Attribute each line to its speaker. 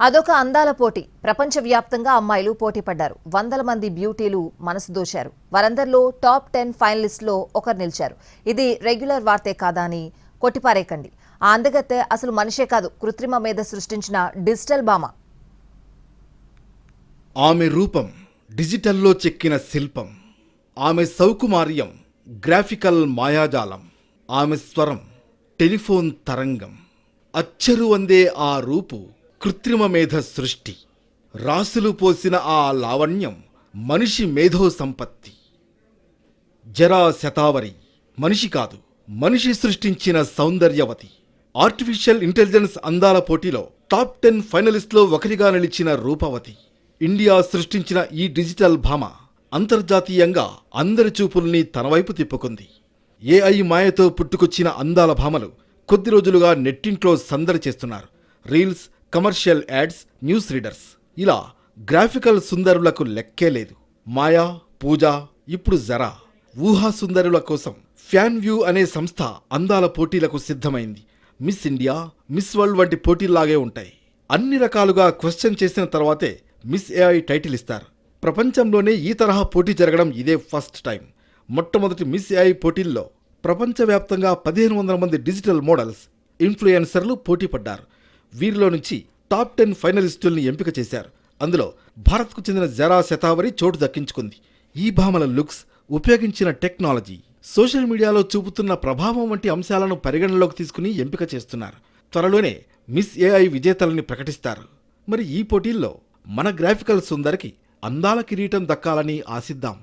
Speaker 1: అదొక అందాల పోటీ. ప్రపంచవ్యాప్తంగా అమ్మాయిలు పోటీ పడ్డారు. వందల మంది బ్యూటీలు మనసు దోశారు. వారందరిలో టాప్ 10 ఫైనలిస్టులో ఒకరు నిలిచారు. ఇది రెగ్యులర్ వార్తే కాదా అని కొట్టిపారేకండి. ఆ అందగత్తె అసలు మనిషే కాదు, కృత్రిమ మీద సృష్టించిన డిజిటల్ భామ.
Speaker 2: ఆమె రూపం డిజిటల్లో చెక్కిన శిల్పం. ఆమె సౌకుమార్యం గ్రాఫికల్ మాయాజాలం. ఆమె స్వరం టెలిఫోన్ తరంగం. అచ్చరు అందే ఆ రూపు కృత్రిమ మేధ సృష్టి. రాసులు పోసిన ఆ లావణ్యం మనిషి మేధో సంపత్తి. జరా శతావరి మనిషి కాదు, మనిషి సృష్టించిన సౌందర్యవతి. ఆర్టిఫిషియల్ ఇంటెలిజెన్స్ అందాల పోటీలో టాప్ 10 ఫైనలిస్టులో ఒకరిగా నిలిచిన రూపవతి. ఇండియా సృష్టించిన ఈ డిజిటల్ భామ అంతర్జాతీయంగా అందరి చూపుల్ని తనవైపు తిప్పుకుంది. ఏఐ మాయతో పుట్టుకొచ్చిన అందాల భామలు కొద్ది రోజులుగా నెట్టింట్లో సందడి చేస్తున్నారు. Reels, commercial ads, news readers, ఇలా గ్రాఫికల్ సుందరులకు లెక్కే లేదు. మాయా, పూజ, ఇప్పుడు జరా. ఊహా సుందరుల కోసం ఫ్యాన్ వ్యూ అనే సంస్థ అందాల పోటీలకు సిద్ధమైంది. మిస్ ఇండియా, మిస్ వరల్డ్ వంటి పోటీల్లాగే ఉంటాయి. అన్ని రకాలుగా క్వశ్చన్ చేసిన తర్వాతే మిస్ ఏఐ టైటిల్ ఇస్తారు. ప్రపంచంలోనే ఈ తరహా పోటీ జరగడం ఇదే ఫస్ట్ టైం. మొట్టమొదటి మిస్ ఏఐ పోటీల్లో ప్రపంచవ్యాప్తంగా 1500 మంది డిజిటల్ మోడల్స్, ఇన్ఫ్లుయెన్సర్లు పోటీ పడ్డారు. వీరిలో నుంచి టాప్ 10 ఫైనలిస్టుల్ని ఎంపిక చేశారు. అందులో భారత్కు చెందిన జరా శతావరి చోటు దక్కించుకుంది. ఈ భామల లుక్స్, ఉపయోగించిన టెక్నాలజీ, సోషల్ మీడియాలో చూపుతున్న ప్రభావం వంటి అంశాలను పరిగణనలోకి తీసుకుని ఎంపిక చేస్తున్నారు. త్వరలోనే మిస్ ఏఐ విజేతలని ప్రకటిస్తారు. మరి ఈ పోటీల్లో మన గ్రాఫికల్ సుందరికి అందాల కిరీటం దక్కాలని ఆశిద్దాం.